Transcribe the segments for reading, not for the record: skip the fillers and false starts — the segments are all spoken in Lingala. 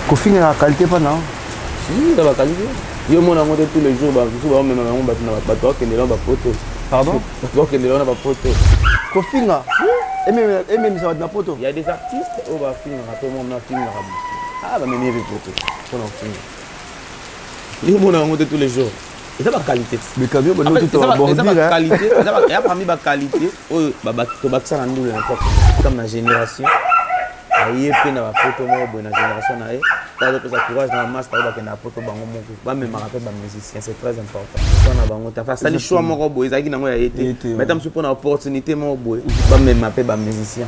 Kofi n'a la qualité pas non? Si, la qualité. Yo mon amour tous les jours, même maman bateau qui est là photo. Pardon? Bateau qui est là photo. Kofi n'a. Et même ça va dans photo. Il y a des artistes au va film après mon film là. Ah bah même les photos. Pour film. Yo mon amour tous les jours. Et ça va qualité. Mais quand même on tout aborder. Ça va qualité, ça va il y a parmi ba qualité, oh bah to ba ça na ndule na comme la génération. Aïe pe na ba photo mo bo na génération na e. Pas de courage dans masse ba ke na photo bango moko. Ba me rappelle ba musicien, c'est très important. Ça na bango ta fa ça les choix moko bo ezaki nango ya été. Mais tam su pour na opportunité mo bo. Ba me m'appelle ba musicien.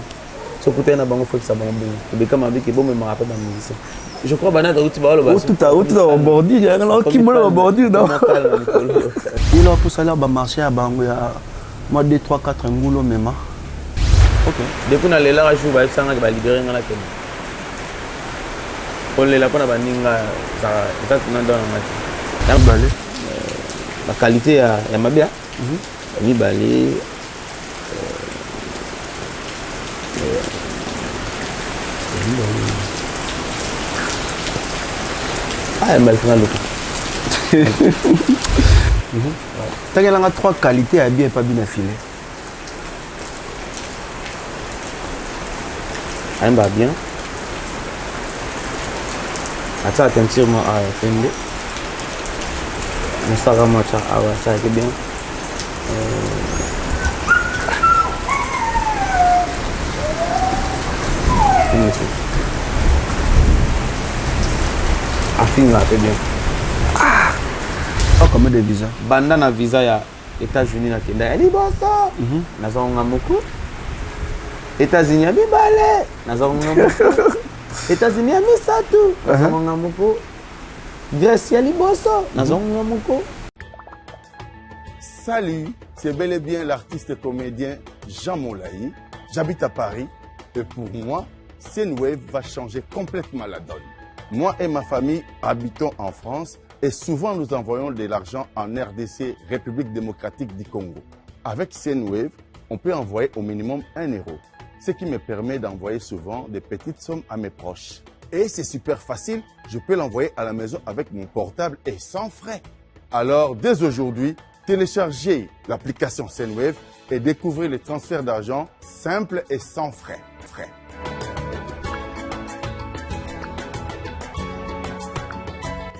So peut-être na bango faut que ça bango. Et comme avec que bon me rappelle ba musicien. Je crois que tu vas le tout à bordi, il y a un qui me l'a bordi. Il a pour ça là, marché à Bango, il y a 2, 3, 4 ngoulo même. Ok. Depuis qu'on a les là, je vais libérer dans la télé. On les là pour la baninga, ça dans la matière. La qualité, il y a ma bien. Il y a balé. Ah, elle m'a fait le T'as qu'elle a 3 qualités à bien et pas bien affilées. Elle va bien. Attends, attentivement à Fende. Instagram, ça a été bien. Afin là, c'est bien. Ah, combien de visas? Bandana visa ya États-Unis na Kenya. Elle dit bon ça. Nazonga moko. États-Unis ya bibale. Nazonga moko. États-Unis ya misatu. Nazonga moko. Grèce ya liboso. Nazonga moko. Salut, c'est bel et bien l'artiste comédien Jean Molayi. J'habite à Paris et pour moi, Senwave va changer complètement la donne. Moi et ma famille habitons en France et souvent nous envoyons de l'argent en RDC, République démocratique du Congo. Avec Senwave, on peut envoyer au minimum 1 euro, ce qui me permet d'envoyer souvent des petites sommes à mes proches. Et c'est super facile, je peux l'envoyer à la maison avec mon portable et sans frais. Alors dès aujourd'hui, téléchargez l'application Senwave et découvrez les transferts d'argent simples et sans frais.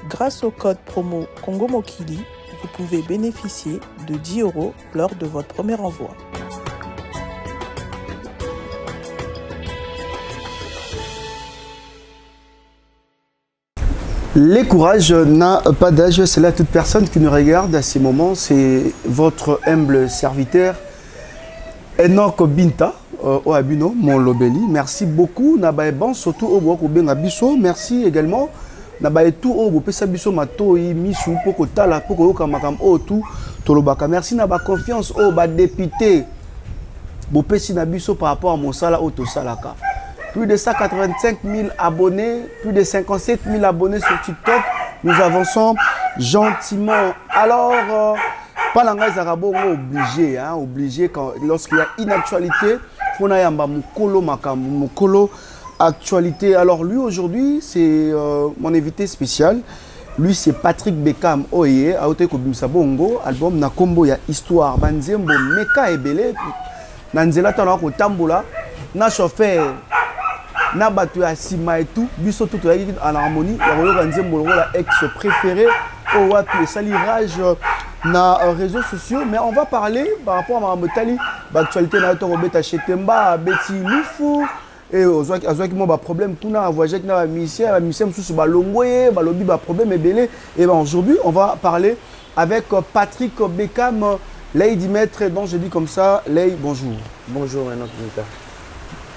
Grâce au code promo Congo Mokili, vous pouvez bénéficier de 10 € lors de votre premier envoi. Les courages n'a pas d'âge, c'est là toute personne qui nous regarde à ces moments. C'est votre humble serviteur, Enoch Binta, au Abino, mon lobeli. Merci beaucoup, Nabaeban, surtout au Boakoubé Nabiso. Merci également. Nabaye tout au Bopesa Biso Mato, Misu, Poko Tala, Poko Yokamakam, O tout, Tolobaka. Merci Naba confiance au député Bopesi Nabiso par rapport à mon sala Auto Salaka. Plus de 185 000 abonnés, plus de 57 000 abonnés sur TikTok. Nous avançons gentiment. Alors, Palanga Zarabo obligé, obligé lorsqu'il y a une actualité, on a Yamba Mukolo Makam, Mukolo actualité. Alors lui aujourd'hui, c'est mon invité spécial. Lui c'est Patrick Bekam Oye, Aote Kobimsa Bongo, album Nakombo ya Histoire, Banzembo Meka Ebele, Nanzela Tana ko Tambola, na chauffeur, na batu ya Sima et tout, biso tout en harmonie, ya Rolo Banzembo la ex préféré, au wapi salirage na réseaux sociaux, mais on va parler par rapport à Mamotali, l'actualité na to Robeta Chetemba, Betty Lufu. Et aux autres qui ont des problèmes, tout n'a voyagé avec la mission, sous balongoye, balobi ba problème et belé. Et ben aujourd'hui, on va parler avec Patrick Bekam, Lady Maître, donc je dis comme ça, Lady, bonjour. Bonjour, Enoch Binta.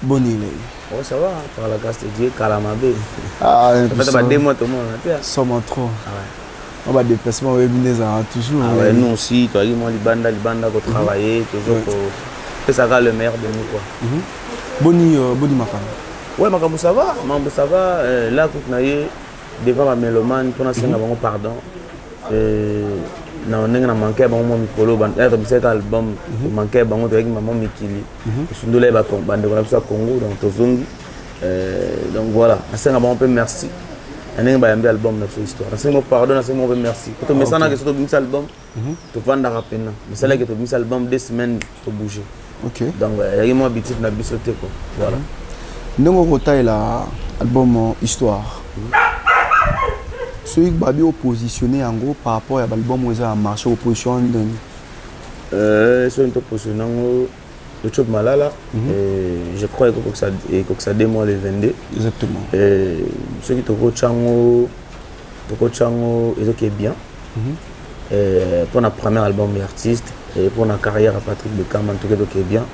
Bonne Lady. Oh, ça va, par la grâce de Dieu, Kalamabé. Ah, ça va des mois tout le monde. Sommes trop. Ah ouais. On va déplacement webinaire toujours. Ah ouais, nous aussi, toi, moi, Libanda, pour travailler, toujours pour ça va le meilleur de nous, quoi. Boni Makam. Ouais, Makam, ça va. Makam, ça va. Là, quand on est devant ma mélomane, pour nous faire pardon. On a manqué mon micro, cet album, manqué avec maman Mikili. Je suis là, on a Congo, donc Tozongi. Donc voilà, on peut merci. ndenge bayambi album na histoire nasengi pardon nasengi merci ko to mesana ke so to bimisa album to vanda rapena misala ke to bimisa album 2 semaines to bouger. OK. Donc il y a moi bitif na biso te ko voilà. Ndongo kotaila album histoire. Celui qui a positionné en gros par rapport à l'album où il a marché opposition sur une position le Chop Malala je crois que ça démo le 22 exactement ceux qui toko chango ils ont bien pour notre premier album d'artiste et pour notre carrière à Patrick Beckham en tout cas donc bien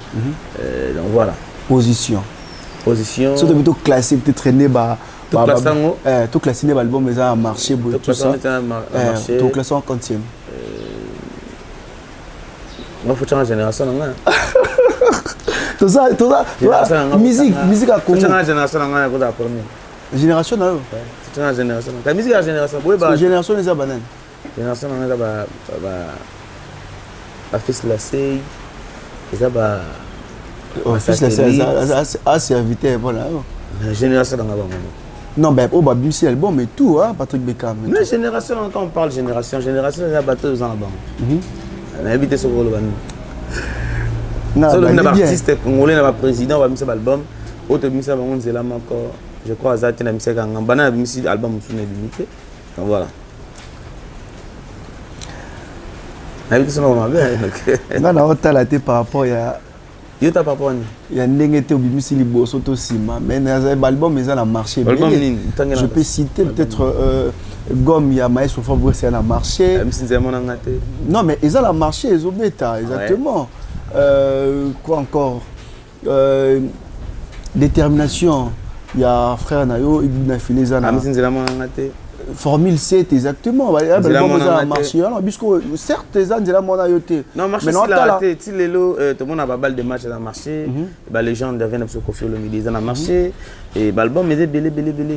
donc voilà position c'est plutôt classé peut-être traîné tout classé l'album mais ça a marché tout ça tout classé en quantième moi faut changer génération tout ça musique à Congo génération là c'est une génération la musique à génération génération les bananes génération là ba fils la sey ça ba fils la sey a serviteur voilà génération là non ben au babim c'est album et tout hein Patrick Beckham mais génération quand on parle génération les bateaux en bas on a habité sur le ban le artiste congolais na président va mettre album autre mise ba nzela mako je crois azati na mise kanga bana mise album sous limité donc voilà na habité sur le ban nga na otala te par rapport ya yo ta papa ni ya ndenge te obimisi liboso to sima mais l'album ils a marché je peux citer peut-être Gomme ya Maestro Fabrice c'est a marché non mais ils a marché ils ont bêta exactement quoi encore détermination il y a frère Nayo Ibn Filezana Formule 7 exactement l'album a marché alors puisque certes les ans de la monayoté non marché là ti lelo tout le monde a pas balle de match dans marché ba les gens deviennent se confier le midi dans marché et l'album est belé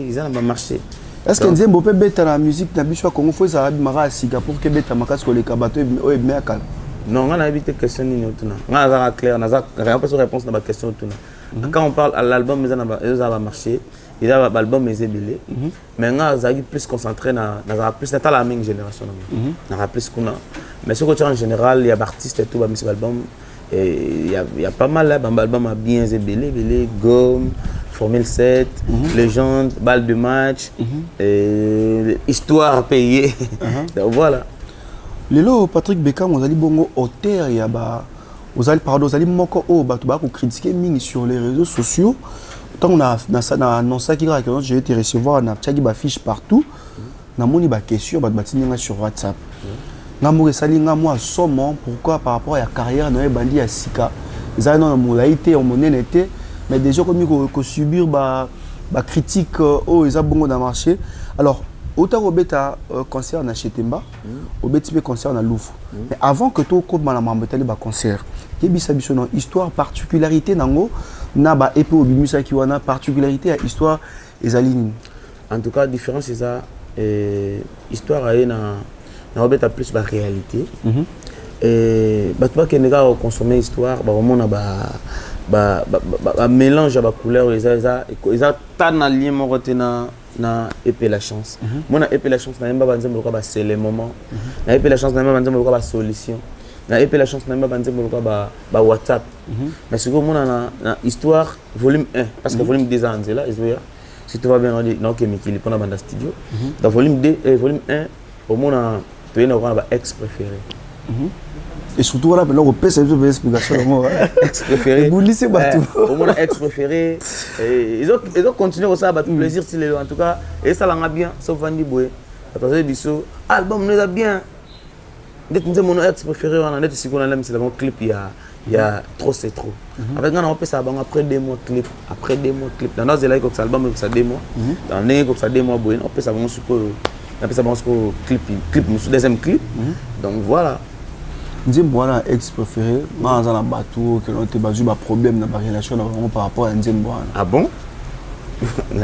ils ont marché. Est-ce que Nzembo peut bêta la musique na biso Congo faut ça mara sika pour que bêta makas ko le kabato e meakal non on a évité question ni otuna on a clair on a pas de réponse dans la question otuna quand on parle à l'album ils ont marché il a l'album est belé mais on a plus concentré na plus dans la même génération na plus qu'on a mais ce que en général il y a artistes et tout ba musique album et il y a pas mal là album a bien belé Gomme Formule 7, légende, balle de match, histoire payée. Donc voilà. Lelo Patrick Beckham, vous allez bongo auteur ya ba vous allez moko o ba to ba ko critiquer ming sur les réseaux sociaux. Tant on a annoncé qu'il j'ai été recevoir na tchaki ba fiche partout. Na moni ba question ba batinga sur WhatsApp. Na mo resali nga moi somme pourquoi par rapport à la carrière na bandi ya sika. Za na molaité on monenete mais déjà comme il subir ba critique oh ils a bongo dans marché alors autant au bêta concert na Chetemba au bêta concert na Louvre mais avant que tout comme la mambetali ba concert yebisa biso na histoire particularité nango na ba épée au bimusa ki wana particularité à histoire ezali en tout cas différence c'est ça histoire a na bêta plus la réalité et ba to ba kenega consommer histoire ba vraiment na ba mélange à couleur ils a tant en lien mon retena na épée la chance moi na épée la chance na mba banzembo ko ba c'est le moment na épée la chance na mba banzembo ko ba solution na épée la chance na mba banzembo ko ba WhatsApp mais ce que moi na histoire volume 1 parce que volume 2 ans là si tout va bien on dit non que Mikili pendant banda studio dans volume 2 et volume 1 au moins na to na ba ex préféré et surtout voilà on peut cette explication ex préféré boulissé bateau au moins ex préféré ils ont continué au ça ba plaisir si les en tout cas et ça l'a bien sauf Vandi Boy parce que biso album nous a bien d'être mon ex préféré on a net si qu'on a même c'est le clip il y a trop c'est trop avec on peut ça après 2 mois clip dans nos là comme ça album comme ça 2 mois dans les comme ça 2 mois on peut ça bon clip deuxième clip donc voilà. Nzembo wana ex préféré maza na bateau que l'on te bazu ba problème na ba relation na vraiment par rapport à Nzembo wana ah bon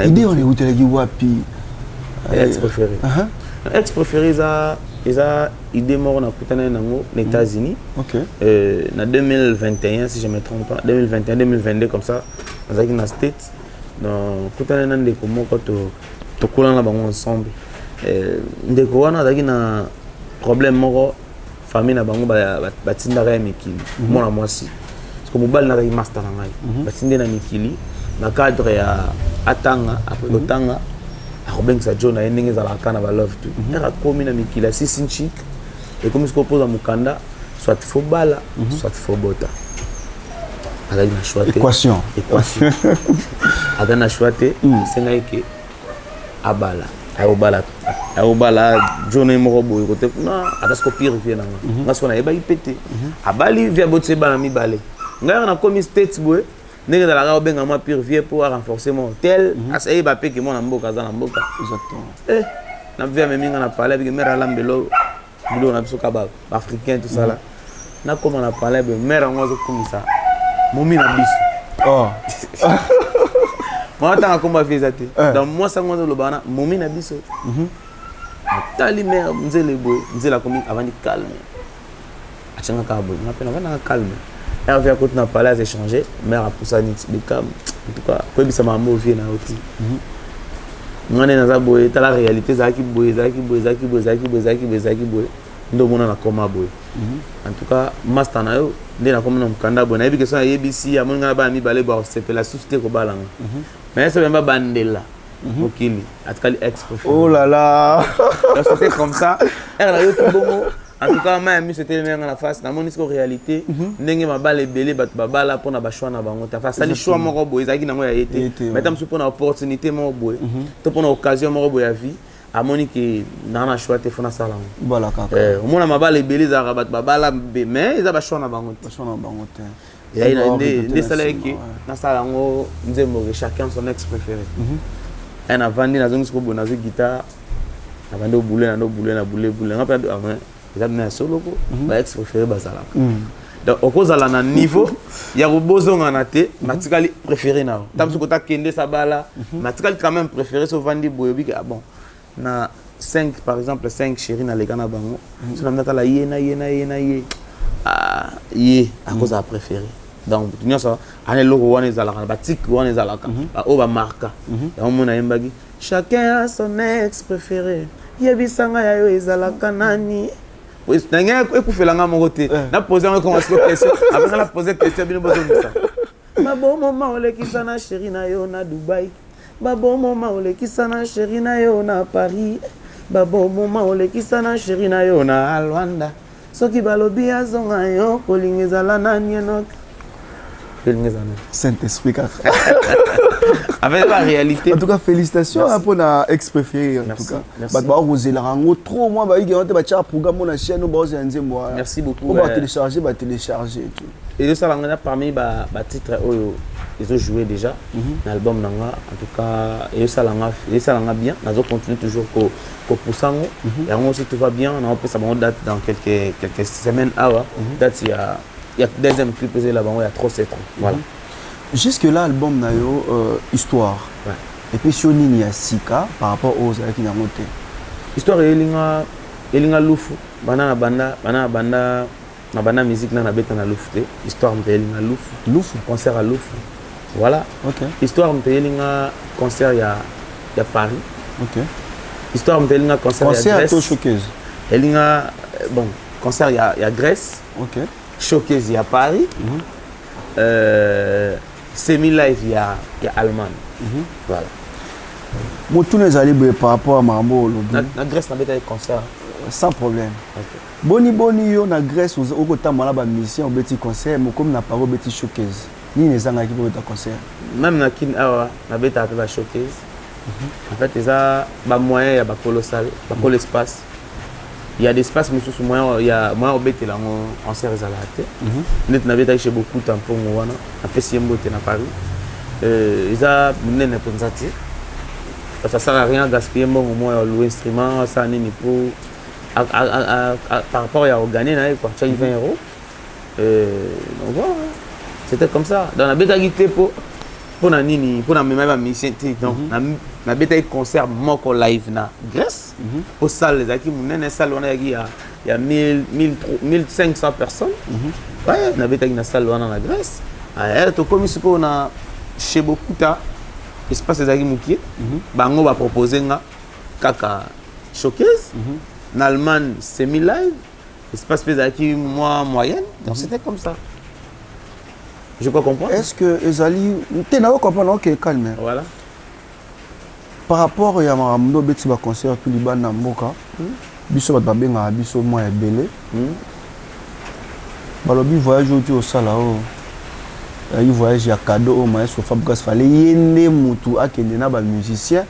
idée on écoute la wapi ex préféré ex préféré ça idée mort na kutana nango aux États-Unis OK na 2021 si je me trompe pas 2021 2022 comme ça dans na States donc kutana nande ko moko to tokolana bango ensemble ndeko wana azalaki na problème moko famille na bango batindaka ya mikili mwana mwasi parce que mobali nazalaki master na ngai batinde na mikili na cadre ya atanga après kotanga akobengisa John aye ndenge ezalaka na balove tu akomi na mikili ya sisinchik ekomi sikopoza mokanda soit faux bala soit faux bota azalaki na choix te équation azalaki na choix te esengai ke abala ayobala John moko boye kote kuna ata siko purifier nanga nga siko nayebaki pete abali via botise bana mibale ngai nakomi state boye ndenge ezalaka obenga mwa purifier pour renforcer mon hôtel asayeba mpe ke mwana mboka aza na mboka na via meminga na parle avec mère alambelo bilo na biso ka baafricain tout ça là nakoma na parle be mère yango azokumisa momi na biso mwatanga komba fieza te donc mwasi yango azoloba wana momi na biso atali mère nzela boye nzela komi avandi calme atianga kaka boye ngapena avandaka calme herve akoti na parle az échanger mère apusa niti bekam en tout cas koyebisa mama ovie na oti ngane naza boye tala réalité ezalaki boye ndo mona na koma boye en tout cas master na yo nde na koma na mukanda boye nayebi question ayebisi amoni ngana bana mibale basepela susu te kobalanga mais ese bemba bandela mokili atikali ex-préféré oh là là donc c'était comme ça ere na yo tout bongo en tout cas ma ami c'était ndenge na face na moni siko réalité ndenge mabala ebele bato babala mpona bachoix na bango ta fasali choix moko boye ezalaki nango ya ye te mais ta mosusu mpona opportunité moko boye to mpona occasion moko boye ya vie amoni ke nana choix te fona sala ngo voilà kaka omona mabala ebele ezalaka bato babala mais eza bachoix na bango te nde esalaki nasala yango nzembo ke chacun son ex préféré navandi nazongi siko boye nazwi guitare navandi obule nga mpe eza bina ya soloko baex préféré bazalaka donc okozala na niveau ya kobozongana te matikali préféré nao ta mosuku otakende sabala matikali quand même préféré so ovandi boye obiki bon na 5 par exemple 5 chéri naleka na bango so na minatala ye akozala préféré donc nyonso ana eloko wana ezalaka batike wana ezalaka oyo bamarka yango mona yembaki chacun a son ex préféré yebisanga ya yo ezalaka nani nange ekufelanga moko te napose yango ekomasi question apres na pose question bino bozongisa babomoma olekisa na chéri na yo na Dubai babomoma olekisa na chéri na yo na Paris babomoma olekisa na chéri na yo na Rwanda soki balobi azonga yo kolinga ezala nani enoka Saint-Esprit kaka avec la réalité en tout cas félicitations pour na ex préféré en tout cas ba ozela rango trop moi ba yiki te ba tia programme na chaîne ba oza nzembo merci beaucoup on va télécharger et tout et ça là parmi ba titres oyo ils ont joué déjà l'album nanga en tout cas et ça langa bien nazo continuer toujours ko poussango et aussi tout va bien on peut ça date dans quelques semaines date il y a deuxième clip là-bas, il y a trop c'est trop. Voilà. Jusque là, l'album Nayo, histoire. Ouais. Et puis sur Nini à Sika par rapport aux qui n'ont monté. Histoire elinga lufu. Bana musique na beta na lufu. Histoire elinga lufu. Lufu. Concert à lufu. Voilà. Ok. Histoire elinga concert il y a Paris. Ok. Histoire elinga concert il y a Grèce. Showcase. Elinga bon concert il y a Grèce. Ok. Showcase il y a Paris. Semi-live il y a Allemagne. Voilà. Moi, tous les allés par rapport à Mambo. La Grèce n'a pas été concert. Sans problème. Okay. Boni, yo na Grèce, au côté de mission, au petit concert, mais comme na pas au petit showcase. Ni les gens qui vont être concert. Même na kin awa, na beta la showcase. En fait, il y a des moyens, il y a des colossal, il y a espace. Il y a des espaces, mais sous moyen, il y a moyen au bête là en serre zalate. Net na beta chez beaucoup tampon wana, a fait siembo te na Paris. Ils a mené un pensati. Ça sert à rien gaspiller au moins l'instrument, ça n'est pour par rapport à gagner na quoi, tu as 20 €. Donc voilà. C'était comme ça. Dans la bêta guité pour na nini, pour na même mission donc na bêta concert moko live na Grèce. Pour salle les aki munene salle on a il y a 1500 personnes. Ouais, na bêta na salle on a na Grèce. Ah, to comme ce qu'on a chez beaucoup ta espace ezalaki mokie bango baproposé nga kaka showcase en Allemagne semi live espace mpe ezalaki moyenne donc c'était comme ça je peux comprendre. Est-ce que ezali te na comprendre que calme voilà par rapport ya makambo beti ba concert tout libana na mboka biso ba benga biso moi ya belé balobi voyage au sala o il voyage ya cadeau au maestro Fabregas fallait yende mutu akende na ba musicien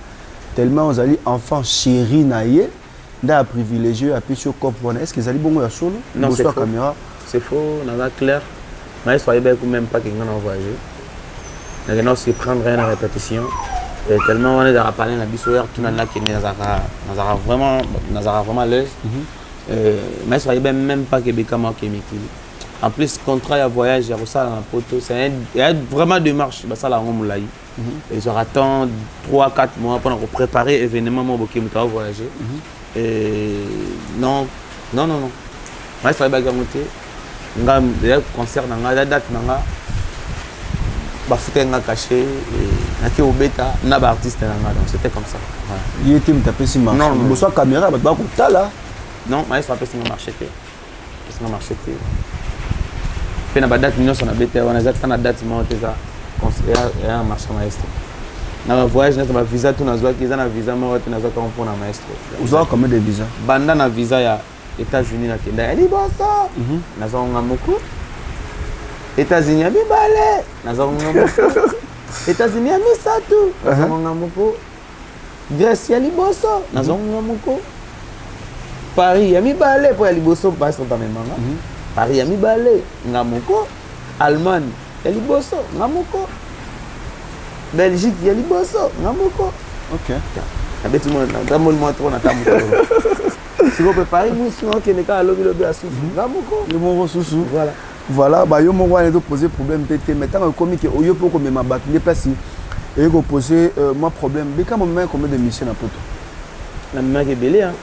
tellement on ali enfant chéri na ye nda privilégié à pisio comprendre est-ce que ezali bongo ya solo non c'est faux caméra c'est faux na va clair maestro ayeba même pas que ngana voyager na ngana se prendre rien à répétition et tellement on est dans la parler na biso hier tout na qui nazara vraiment l'aise maestro ayeba même pas que bekama kemikili en plus contrat ya voyage ya ça na poto c'est vraiment démarche bah ça la ngomulai et je attends 3-4 mois pour préparer événement mo boké muta voyager et non maestro ayeba gamoté nga concert na nga date na nga ba futé nga caché na ki obeta na ba artiste na nga donc c'était comme ça il était me taper si marche non soit caméra ba ko tala non maestro apesi nga marché pe na ba date nyonso na beta wana za na date mo teza concert ya marché maestro na voyage na ba visa tout na zwa ki za na visa mo tu na zwa comme pour na maestro uzo comme des visa banda na visa ya États-Unis na kenda ya liboso nazonga moko États-Unis ya mibale nazonga moko États-Unis ya misatu nazonga moko Grèce ya liboso nazonga moko Paris ya mibale po ya liboso basi tamemanga Paris ya mibale nga moko Allemagne ya liboso nga moko Belgique ya liboso nga moko OK abeti mo na tamol mo trop na tamu si vous préparez nous sinon qui n'est qu'à lobby à souffle le mon sous voilà bah yo mo wana de poser problème pété maintenant comme que oyo pour comme ma battre les places et go poser moi problème mais quand même combien de missions na poto na mama ke belé hein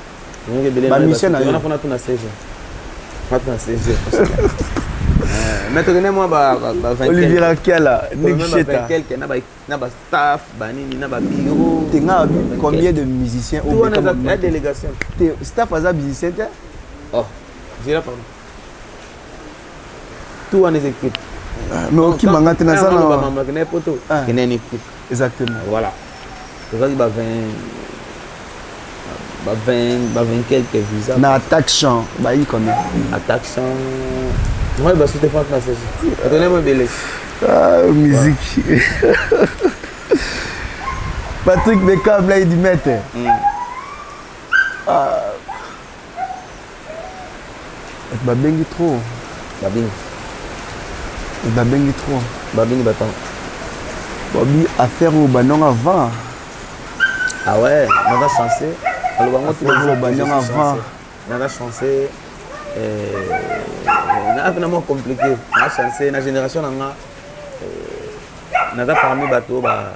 que belé ba mission na on a tout na CG pas na CG maintenant moi ba Olivier Rakela Nexeta quelqu'un na ba staff ba nini na ba bureau tenga combien de musiciens au la délégation staff as musicien oh j'ai la pardon tout en équipe mais qui manga tena ça na mama que n'est poto qui n'est équipe exactement voilà tu vas ba 20 quelques visas na attaque chant ba y combien attaque chant moi bah c'était pas na CG attendez-moi belé musique Patrick Bekam là il dit mettre babengi trop babengi trop babini batant babi affaire au banon avant ah ouais on va chancer alors bango tout le banon avant on va chancer na vraiment compliqué na chancer na génération nga na da parmi bato ba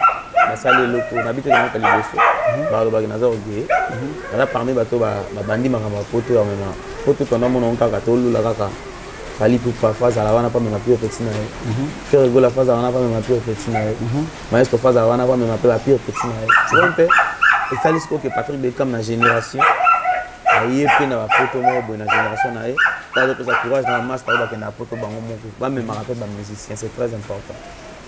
sale loko na bité na kaliboso ba lo ba na za oge na parmi bato ba bandi makamba poto ya mama poto tona mona kaka tolula kaka fali pour parfois ça la wana pas même pire petit na faire rigoler la phase wana pas même pire petit na maestro phase wana pas même pire petit na tu vois un peu et ça lisco que Patrick Bekam na génération aye pe na poto mo bo na génération na e pas de courage na master ba ke na poto bango moko ba même rappel ba musicien c'est très important.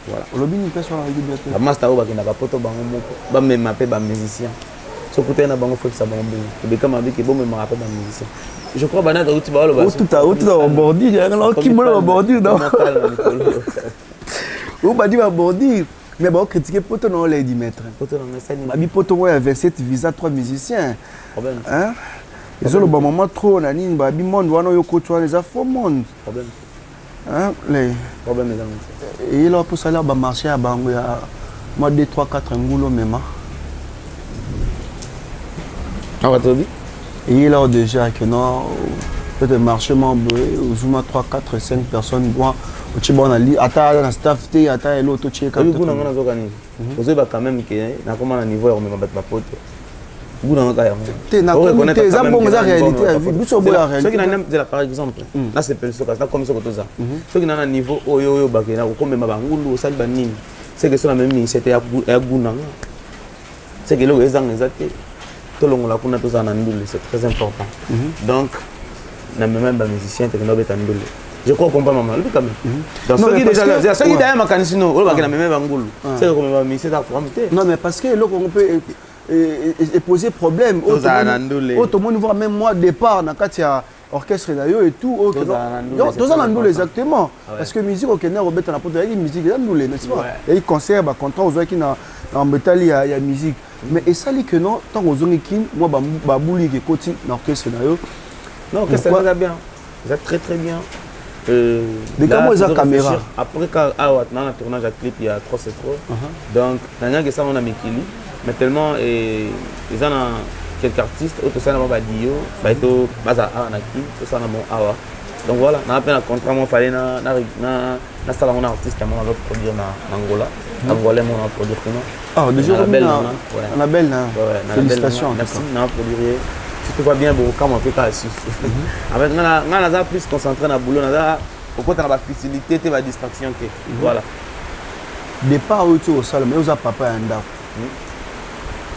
Voilà. Olobi ni personne avec bientôt. La master au bakina ba poto bango moko ba même appel ba musicien. So côté na bango faut ça bango bien. Et comme avec bon même rappel ba musicien. Je crois bana da uti ba lo ba. Tout à bordi, alors qui me le bordi non. Ou ba di ba bordi. Mais bon critiquer poto non les 10 mètres. Poto non ça ni. Ba bi poto ouais 27 visa 3 musiciens. Problème. Hein? Ils ont le bon moment trop na nini ba bi monde wana yo koto les afro monde. Problème. Hein les problème les amis. Et là pour ça là ba marché à bango ya moi 2 3 4 ngulo même. Ah va trop bien. Et là déjà que non peut-être marché membre au zoom 3 4 5 personnes bon tu bon ali ata na staff te ata elo to check up. Vous n'avez pas gagné. Vous avez quand même que na comment na niveau on me battre ba pote. Vous n'avez pas gagné. Na communauté ça bon la réalité à vivre. Biso bo la réalité. Ceux qui n'ont pas par exemple. Là c'est personne ça comme ça que tout ça. Ceux qui n'ont pas niveau oyo bakena ko même ba ngulu sali ba nini. c'est que sur la même c'était à Gounanga. C'est que les gens exact. Tout le monde a connu tous en andoulé, c'est très important. Donc, na même pas musicien, tu n'as pas andoulé. Je crois qu'on peut maman, lui quand même. Donc ceux qui déjà, ceux qui d'ailleurs ma canisino, on va que na même pas angoulou. C'est comme ma musicien à formité. Non mais parce que là on peut poser problème. Tout le monde voit même moi départ dans Katia orchestre d'ailleurs et tout. Tous en andoulé exactement. Parce que musique au Kenya, Robert na poto, il y a musique andoulé, n'est-ce pas? Il y a concert, contrat aux qui na en métal il y a musique. Mais et ça dit que non, tant aux zones qui moi babouli qui côté l'orchestre d'ailleurs. Non, orchestre ça va bien. Ça très très bien. Des comment ils ont caméra. Après quand dans le tournage à clip il y a 3 c'est trop. Donc dernière que ça on a Mikili, mais tellement ils ont quelques artistes autres ça n'a pas dio, baito baza anaki, tout ça na bon awa. Donc voilà, on a appelé un contrat moi fallait na salle mon artiste moi va produire na Angola. Angolais mon produire comment. Ah déjà on a belle félicitations. Merci na produire. Si tout va bien, quand on fait ça, avec on a plus concentré dans le boulot, au côté de la facilité, de la distraction. Voilà. Départ où tu es au salon, mais où est papa et Nda.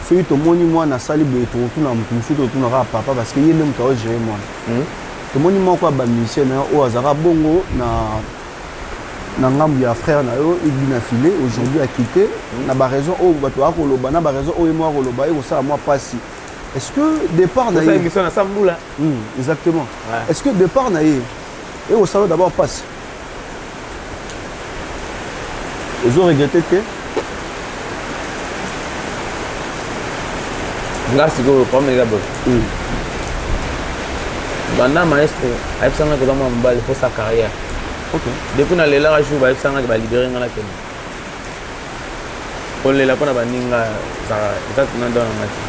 Fait tout le monde, moi, na sali be tout na mkufu tout na papa parce que yé même toi gérer moi. Tout le monde moi quoi ba musicien na o azara bongo na ngambu ya frère na yo il vient filer aujourd'hui a quitté na ba raison o bato a koloba na ba raison o moi koloba et ça moi pas. Est-ce que départ na yé exactement. Ouais. Est-ce que départ na yé et au salon d'abord passe. Ils ont regretté que là c'est le premier d'abord. Banda maestro a fait ça que dans mon bal pour sa carrière. OK. Depuis na lela jour ba fait ça que ba libérer ngala Kenya. Pour lela pour na baninga ça na dans ngati.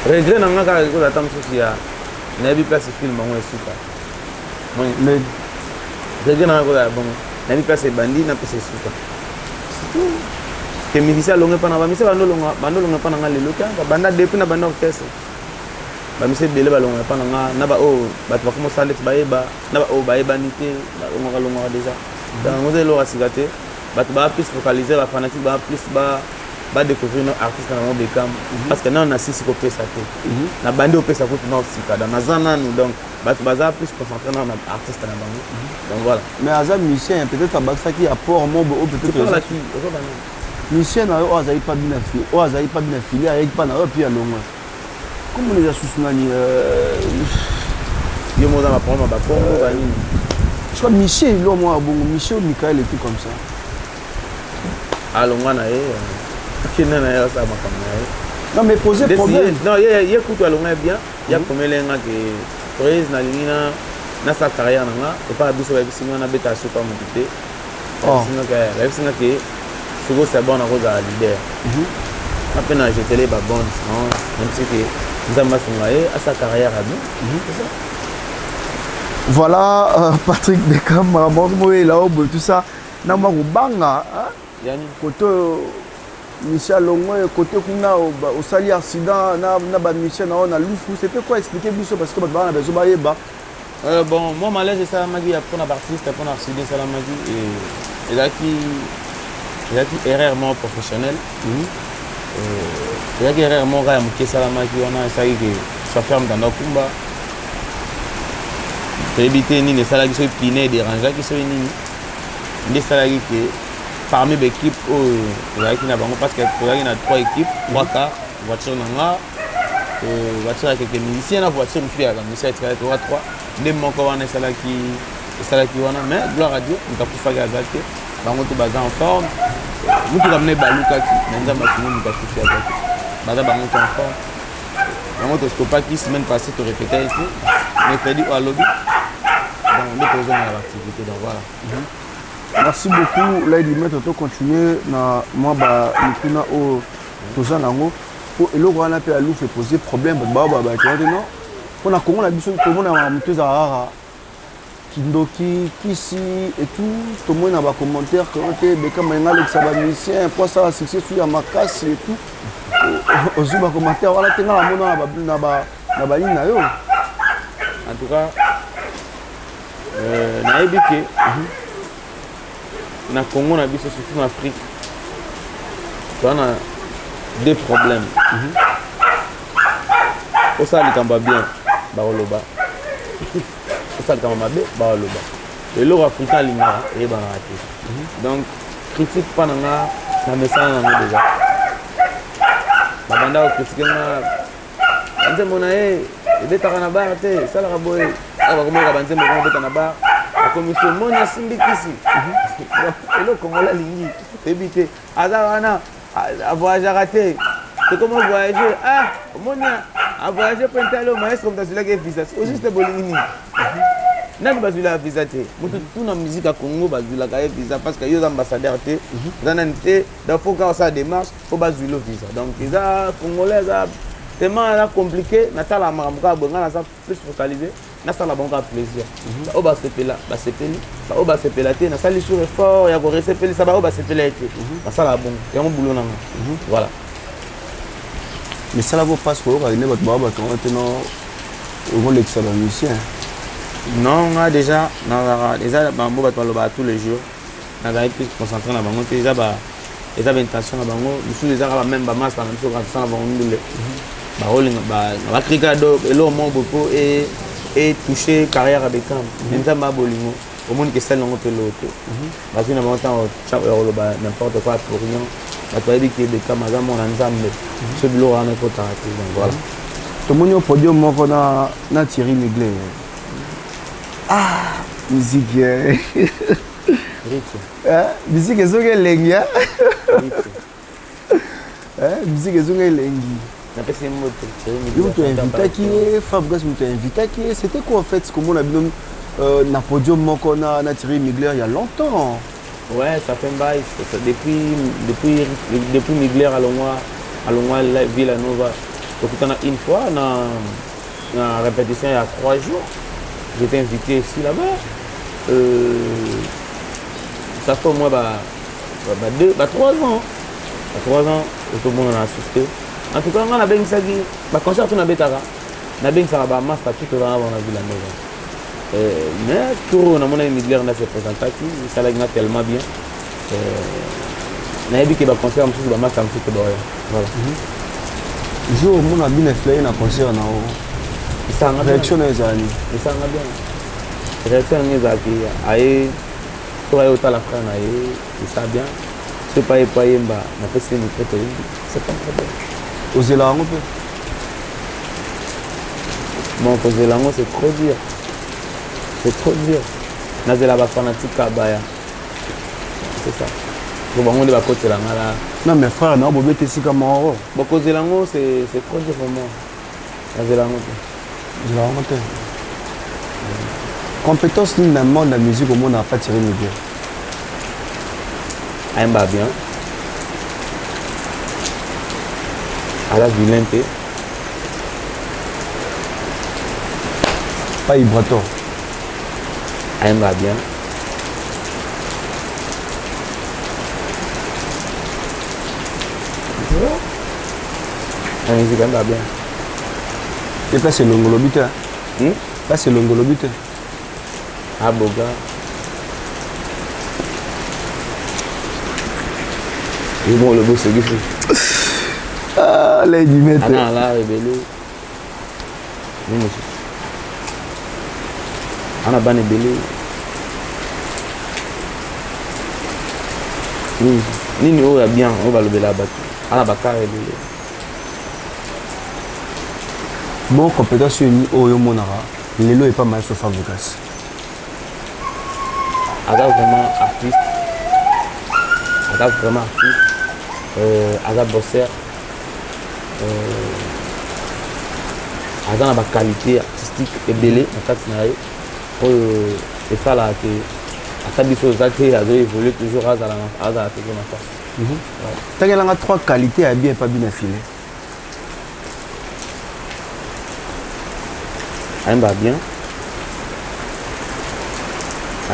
Regret n'a pas que la table sociale n'a pas place film en suka. Mais regret n'a pas bon n'a pas place bandi n'a pas suka. Que musicien longue pas na ba musicien bando longue pas na le loka banda depuis na banda orchestre. Ba musicien belé ba longue pas na ba o ba tu comment ça let's baeba na ba o baeba nité na longue déjà. Dans nous lo asigate ba tu ba plus focaliser ba fanatique ba plus ba découvrir nos artistes dans le Beckham parce que non on a 6 copies ça tout na bande opé ça tout non sika dans nazana nous donc baza plus concentré dans artiste na bango donc voilà mais azam musicien peut-être abaksa qui apport mon ou peut-être là qui musicien na o azai pas bien fait o azai pas bien filé avec pas na puis à longue comment les associations yo mo dans ma prendre ba Congo ba ni je crois Michel lo moi bon Michel Michael et tout comme ça alonga na non mais poser problème non il écoute alonga bien il y a comme lenga que prise na lingina na sa carrière na et pas biso ba bisinga na beta so pas monter singa que singa que sugo c'est bon na ko za leader après na jeter les babons non même si que nzamba sungaye à sa carrière à nous voilà Patrick Beckham Ramon Moé là tout ça na ma banga yani côté Michel Longo côté kuna au sali accident na ba Michel na Loufou c'était quoi expliquer biso parce que ba na bezo ba yeba bon moi malaise ça m'a dit après na artiste pour accident ça m'a dit et là qui erreur moi professionnel et là qui erreur moi ga muke ça m'a dit on a ça que ça ferme dans kumba pour éviter ni ça là qui sont piné déranger qui sont ni des ça là qui parmi l'équipe qui n'a pas parce qu'il y a 3 équipes, 3 quarts, voiture nanga, voiture avec quelques musiciens, la voiture une fille avec un musicien qui est 3, des manquants on est celle qui wana mais gloire à Dieu, on a pu faire gazette, bango tout bazar en forme, nous qui ramener baluka qui n'enza machine nous a pu faire gazette, bazar bango en forme, bango tout stoppa qui semaine passée te répéter ici, mercredi au lobby, donc nous faisons l'activité donc voilà. Merci beaucoup. Là, il met auto continuer na moi ba mikuna o toza nango po eloko wana pe alu fait poser problème ba tu vois non on a comment la biso tout le monde a mutuza rara kindoki kisi et tout le monde a ba commentaire quand te Beckham ngale ça ba musicien pour ça succès sur ma casse et tout ozu ba commentaire wala tenga la mona na ba lina yo en tout cas na ebike na Congo na biso surtout en Afrique on a deux problèmes ça likamba bien baoloba ça likamba mabe baoloba et l'or africain linga et ba raté donc critique pas nanga na message na déjà babanda critiquer na nzembo na ebetaka na bar te sala ka boy aba komoka banzembo ko beta na bar commission monia simbikisi elo kongola lingi ebité aza wana a voyager raté c'est comment voyager monia a voyager pentalo maestro comme ça que visa c'est juste bolingini nani bazula visa te mutu tuna musique à Congo bazula ka visa parce que yo ambassadeur te zanani te da faut ka ça démarche faut bazula visa donc ça congolais ça tellement compliqué natala makambo bonga na ça plus focalisé na ça la bonga plaisir o ba sepela ba sepeli ba o ba sepela te na sali sur effort ya ko resepeli ça ba o ba sepela te na ça la bon ya mon boulot nanga voilà mais ça la vaut pas pour que ne va ba quand tu non au l'excellent musicien non on a déjà bambo ba toloba tous les jours na ga plus concentré na bango te déjà ba eza intention na bango musu déjà ba même ba master na musu ka ça na bango ndule ba rolling ba cricado elo mo beaucoup et toucher carrière avec Beckham nzamba bolingo au monde que celle non peloto parce que na montant ba n'importe quoi pour rien ba toi dit que Beckham aza mon nzambe ce bilo ana ko tarati donc voilà to monyo podium moko na Thierry Mugler musique musique ezonga elengi musique ezonga elengi c'était quoi en fait ce qu'on a vu na podium moko na Thierry Mugler il y a longtemps. Ouais, ça fait un bail depuis Mugler à Longwa Villanova. Donc on a une fois na répétition il y a 3 jours. J'étais invité ici là-bas. Ça fait au moins 3 ans. 3 ans tout le monde a assisté. En tout cas, on a bien ça qui ba concert on a betara. Na bien ça ba master tout dans la Villanova. Mais tout na mon Mugler na se présenter qui ça l'a tellement bien. Na yebi que ba concert on se ba master on se doya. Voilà. Jour mon a bien fait na concert na o. Ça na réaction na ezali. Ça na bien. Réaction na ezali ai to ai autant la frère na ça bien. C'est pas yemba na pesi ni peut c'est pas problème. Ozela un peu. Mon Ozelango c'est trop dur. C'est trop dur. Nazela ba fanatique baya. C'est ça. Pour bango de ba côté là ngala. Non mais frère na bobe te sika moro. Bon Ozelango c'est trop dur pour moi. Nazelango. Ozelango te. Compétence ni dans le monde de la musique au monde n'a pas tiré Mugler. Aimba bien. À la violente. Pas vibrato. Aimba bien. La musique aimba bien. Et là c'est l'ongolobite. Là c'est l'ongolobite. Ah boga. Et bon le beau c'est du fou. Ah là il met. Ah non là rebelle. Non monsieur. Ana bane belé. Nini o ya bien o ba lobela ba. Ana baka rebelle. Bon compétence ni oyo monara. Lelo est pas mal sur Fabregas. Aga vraiment artiste. Aga vraiment artiste. Aga bosseur. Aga na qualité artistique et belle na kati na ye. Et ça là que à des choses qui a évolué toujours à la face. Tant qu'il a 3 qualités à bien pas bien affilé. Elle va bien.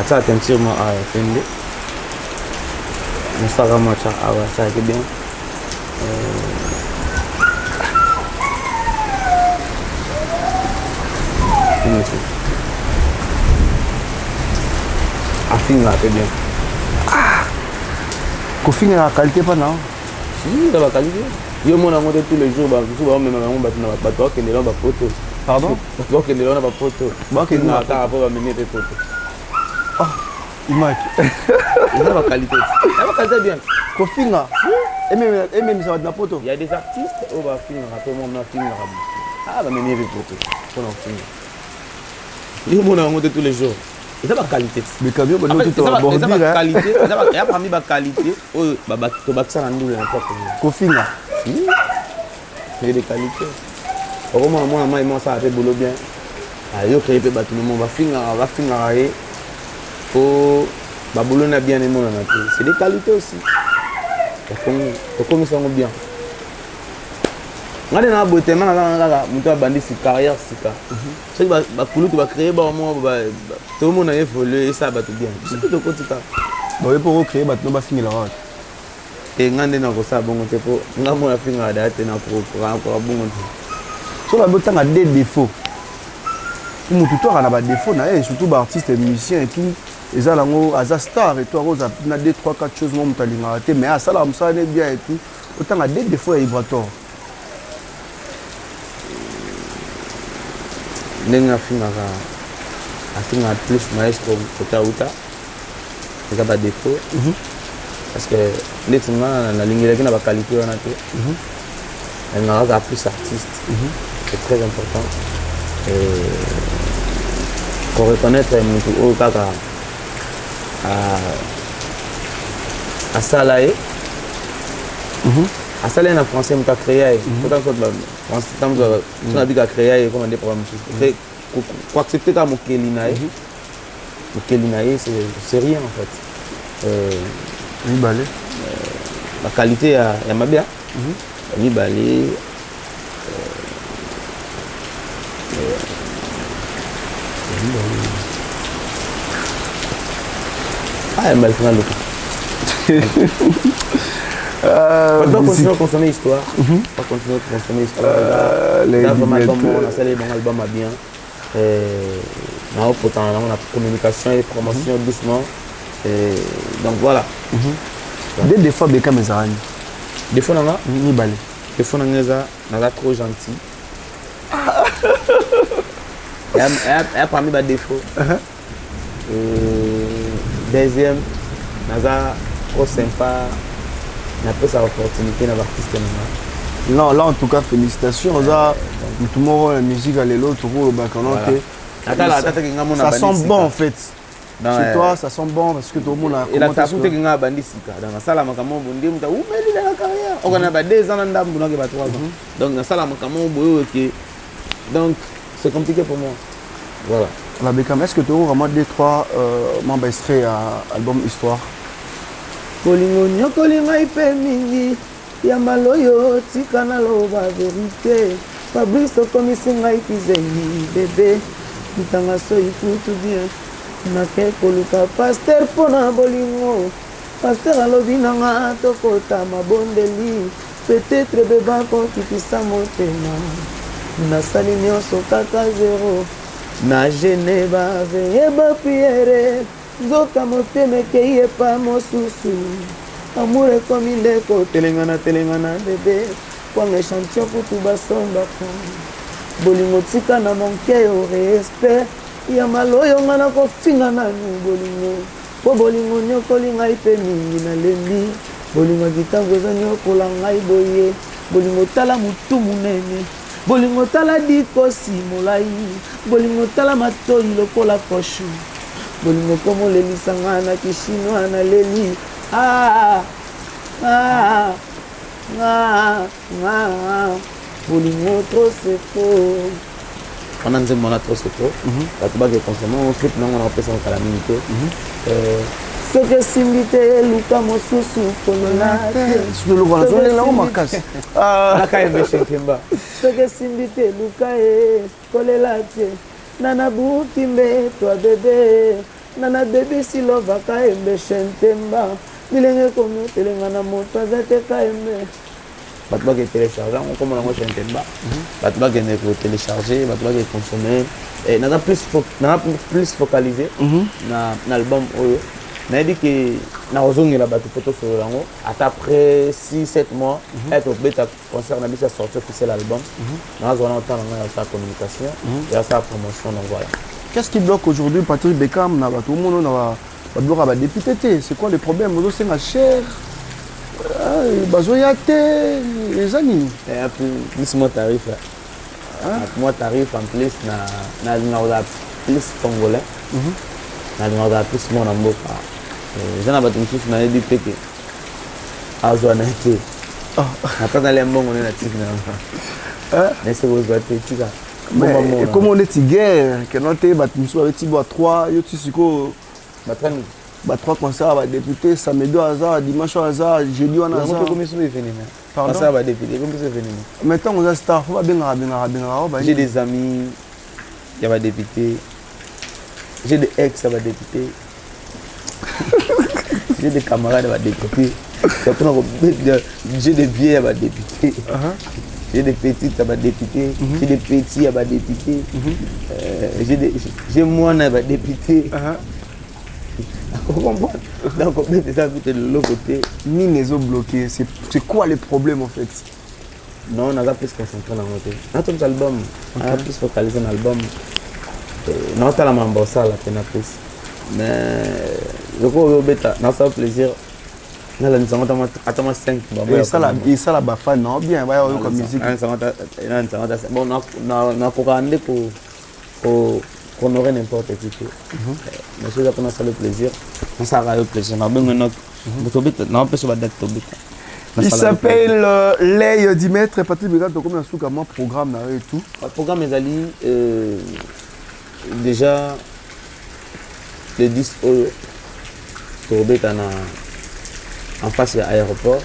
Ça attention moi à Fende. Instagram moi ça c'est bien. Affine là c'est bien. Kofinga la qualité pas non? Si, ça va qualité. Yo mon amour tous les jours, même maman ba toi que les gens ba photo. Pardon? Toi que les gens ba photo. Bah que na ta rapport va mener des photos. Ah, image. Ça va qualité. Ça va qualité bien. Kofinga. Et même ça va de la photo. Il y a des artistes au ba finir après mon na finir. Ah, va mener des photos. Pour en finir. Yo mon amour tous les jours. Et ça va qualité. Mais quand même, on ça va qualité. Ça va. Il y a parmi ba qualité. Oh, ba to ba ça na ndule na quoi. Kofinga. Il y a des qualités. Heureusement, moi, ça a fait boulot bien. Il y a des bâtiments, on va finir. Boulot n'a bien aimé. C'est des qualités aussi. Comme ça, on bien. On a des beauté, on a bandit sa carrière. C'est que tu vas créer, tout le monde a évolué et ça va tout bien. C'est tout le côté. Pour créer, on va finir là. Et on a des gens bon on a fait un date pour bon sur la beauté on a des défauts tout le a des défauts surtout les artistes et musiciens et tout ils ont des stars et tout on a 2 3 4 choses moi mais à ça là ça est bien et tout autant a des défauts et vibratoire nenga finga plus maestro kotauta il y a pas de défaut parce que les gens la ligne là qui n'a pas qualité on a tout elle n'a pas plus artiste c'est très important et pour reconnaître au kaka à Salaé à Salaé en français on a créé pourtant on a dit qu'à créer comment dire pour quoi accepter comme Mokelinae c'est rien en fait la qualité ya mabia mibale mal final pas continuer à consommer l'histoire pas continuer à consommer l'histoire on a salé bon album à bien on a communication et promotion doucement et donc voilà des fois Beckham et Zarani des fois on a Nibale des fois on a trop gentil et parmi les défauts deuxième on a trop sympa on a pas sa opportunité dans l'artiste non là en tout cas félicitations tout le monde la musique à l'autre ça sent bon en fait. Chez toi, ça sent bon parce que tout le monde a. Et la tape qui est bandit dans la salle, on a la carrière. On a 2 ans dans on a 3 ans. Donc dans la salle, donc c'est compliqué pour moi. Voilà. La Beckham, est-ce que tu as vraiment 2-3 membres extraits à l'album Histoire? Kolingo nyokolinga ipe mingi ya maloyo tika na loba vérité Fabrice komisinga ikizengi bébé mitanga so ikutu bien nake koluka pasteur pona bolingo pasteur alobi nanga tokota mabondeli peut-être beba kokitisa motema nasali nyonso kaka 0 na gene baveye bapriere nzoka motema ekei epa mosusu amour ekomi ndeko telengana bebe kwanga échantillon kutu basombaka bolingo tika na manke yo respect ya maloyo nga na kofinga nanu bolingo po bolingo nyokoli ngai mpe mingi nalembi bolingo kitango eza nyokola ngai boye bolingo tala mutu munene bolingo tala dikosi molai bolingo tala matoi lokola koshu bolingo komolelisa nga na kishinois na leli bolingo trop c'est faux on a dit mon trop c'est faux la tuba qui consomme on clip non on appelle ça calamité soki esimbi te luka mosusu kolona soki esimbi te luka e kolela te nana buki mbe twa bebe nana bebisi lovaka embeshe ntemba bilenge komi otelenga na moto aza te ka embe bato bake télécharger on comme on chante ntemba bato bake ne télécharger bato bake consommer et n'a plus focalisé na album oyo nayebi ke nazongela bato poto solo yango ata après 6-7 mois être beta concert na biso sorti officiel album nazona autant na sa communication et sa promotion donc voilà. Qu'est-ce qui bloque aujourd'hui Patrick Bekam na bato mono na ba bloc ba député? C'est quoi les problèmes? Mozo c'est ma chère. Bazoyate les amis. Et un peu plus mon tarif là. Moi tarif en plus na plus congolais. Na plus mon amboka. J'en ai battu une chose, mais dit que Azo n'a été. Attends, d'aller mbongo on est natif là. Mais c'est vous battre tika. Mais comment on est tigre que notre battu une chose avec Tibo 3, yo tisiko batran ba 3 concerts ba député samedi hasard dimanche hasard jeudi on hasard. On comment c'est venu mais. Pardon. Ça va député comment c'est venu. Maintenant on a star, faut bien. J'ai des amis qui va député. J'ai des ex ça va député. J'ai des camarades à député. J'ai des vieux à député. J'ai des petites à député. J'ai des petits à député. J'ai moi à député. Donc on peut déjà de l'autre côté. Ni les autres bloqués. C'est quoi le problème en fait? Non, on a plus concentré dans le côté. Notre album, on a plus focalisé dans l'album. Non, t'as la mambossa la peine plus. Mais le coup bêta, n'a pas plaisir. N'a la mise en attends 5. Et ça la bafa non bien, va y comme musique. Bon, on a programmé pour honorer n'importe qui. Mais c'est ça qu'on a ça le plaisir. On s'arrête le plaisir. On a besoin de non pas sur la date. Il s'appelle Lay Dimetre et Patrick Bekam. Donc, comment un programme et tout. Le programme est allé déjà le 10 Tourbe en face de l'aéroport.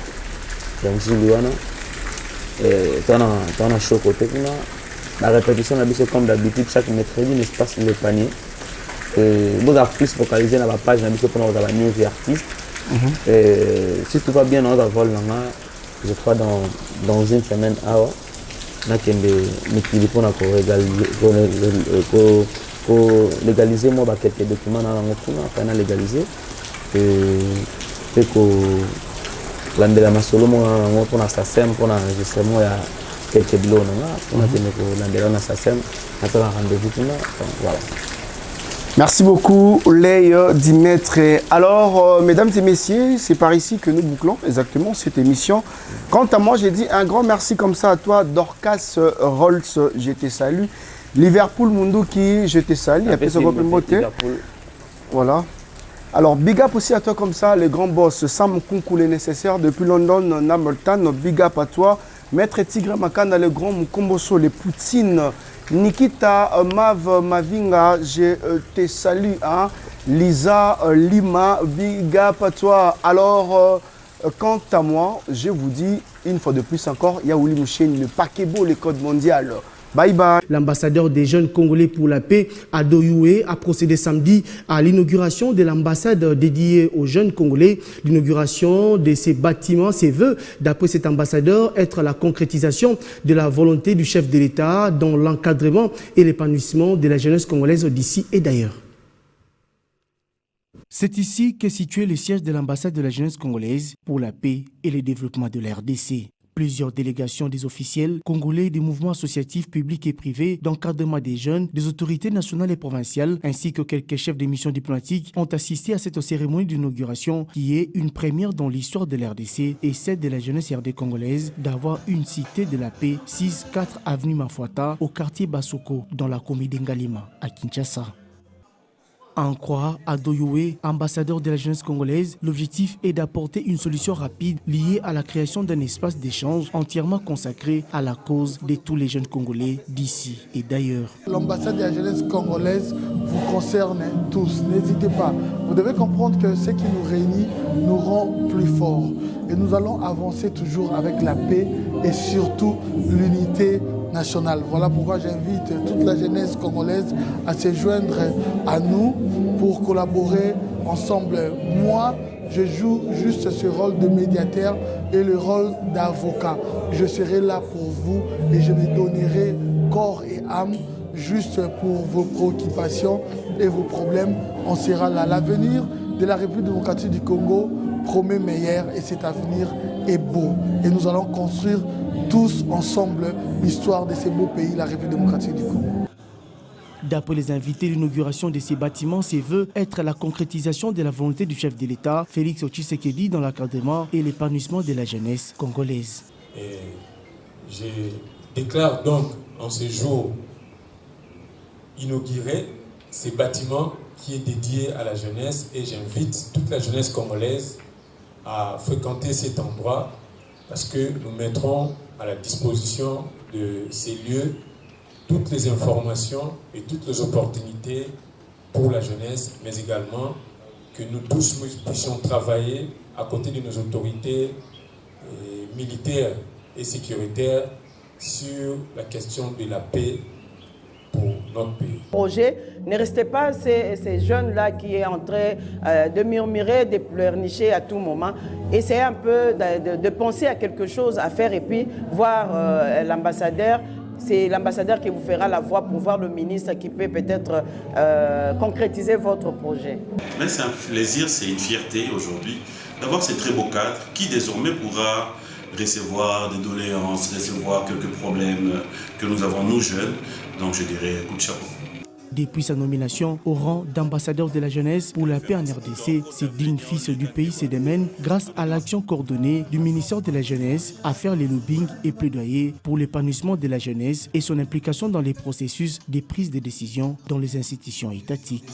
Donc, on a chaud côté. La répétition, c'est comme d'habitude, chaque mercredi, il se passe le panier. Vous avez plus focalisé dans la page, pour avoir la news et artistes. Si tout va bien, on va vol, je crois dans une semaine, on a légaliser moi quelques documents dans la légaliser et landela masolo mo pour na SACEM pour enregistrement ya quelques blocs on a tenu pour landela na SACEM attendre rendez-vous voilà. Merci beaucoup, Lay Dimetre. Alors, mesdames et messieurs, c'est par ici que nous bouclons exactement cette émission. Quant à moi, j'ai dit un grand merci comme ça à toi, Dorcas Rolls, je te salue. Liverpool Munduki, je te salue. Voilà. Alors, big up aussi à toi comme ça, le grand boss, Sam Kunkoulé nécessaire depuis London, Namoltan, big up à toi. Maître Tigre Makana, le grand Mukomboso, les Poutines. Nikita Mav Mavinga, je te salue. Hein? Lisa Lima, big up à toi. Alors, quant à moi, je vous dis une fois de plus encore, Yaouli Mouchen, le paquet-beau, les codes mondiales. Bye bye. L'ambassadeur des jeunes Congolais pour la paix, Ado Youé, a procédé samedi à l'inauguration de l'ambassade dédiée aux jeunes Congolais. L'inauguration de ces bâtiments, ses vœux, d'après cet ambassadeur, être la concrétisation de la volonté du chef de l'État dans l'encadrement et l'épanouissement de la jeunesse congolaise d'ici et d'ailleurs. C'est ici qu'est situé le siège de l'ambassade de la jeunesse congolaise pour la paix et le développement de la RDC. Plusieurs délégations des officiels congolais, des mouvements associatifs publics et privés, d'encadrement des jeunes, des autorités nationales et provinciales, ainsi que quelques chefs de missions diplomatiques ont assisté à cette cérémonie d'inauguration qui est une première dans l'histoire de l'RDC et celle de la jeunesse RD congolaise d'avoir une cité de la paix 6-4 avenue Mafuata au quartier Basoko dans la commune d'Ngalima à Kinshasa. À en croire Ado Youé, ambassadeur de la jeunesse congolaise, l'objectif est d'apporter une solution rapide liée à la création d'un espace d'échange entièrement consacré à la cause de tous les jeunes Congolais d'ici et d'ailleurs. L'ambassade de la jeunesse congolaise vous concerne tous, n'hésitez pas. Vous devez comprendre que ce qui nous réunit nous rend plus forts. Et nous allons avancer toujours avec la paix et surtout l'unité nationale. Voilà pourquoi j'invite toute la jeunesse congolaise à se joindre à nous pour collaborer ensemble. Moi, je joue juste ce rôle de médiateur et le rôle d'avocat. Je serai là pour vous et je me donnerai corps et âme juste pour vos préoccupations et vos problèmes. On sera là. L'avenir de la République démocratique du Congo promet meilleur et cet avenir est beau. Et nous allons construire tous ensemble l'histoire de ce beau pays, la République démocratique du Congo. D'après les invités, l'inauguration de ces bâtiments se veut être la concrétisation de la volonté du chef de l'État, Félix Tshisekedi, dans l'encadrement et l'épanouissement de la jeunesse congolaise. Et je déclare donc en ce jour inauguré ces bâtiments qui est dédié à la jeunesse et j'invite toute la jeunesse congolaise à fréquenter cet endroit parce que nous mettrons à la disposition de ces lieux toutes les informations et toutes les opportunités pour la jeunesse, mais également que nous tous nous puissions travailler à côté de nos autorités militaires et sécuritaires sur la question de la paix pour notre pays. Projet, ne restez pas ces jeunes-là qui est en train de murmurer, de pleurnicher à tout moment. Essayez un peu de penser à quelque chose à faire et puis voir l'ambassadeur. C'est l'ambassadeur qui vous fera la voix pour voir le ministre qui peut peut-être concrétiser votre projet. Mais c'est un plaisir, c'est une fierté aujourd'hui d'avoir ces très beaux cadres qui désormais pourra recevoir des doléances, recevoir quelques problèmes que nous avons nous jeunes. Donc je dirais coup de chapeau. Depuis sa nomination au rang d'ambassadeur de la jeunesse pour la paix en RDC, ce digne fils du pays se démène grâce à l'action coordonnée du ministère de la Jeunesse à faire les lobbying et plaidoyer pour l'épanouissement de la jeunesse et son implication dans les processus de prise de décision dans les institutions étatiques.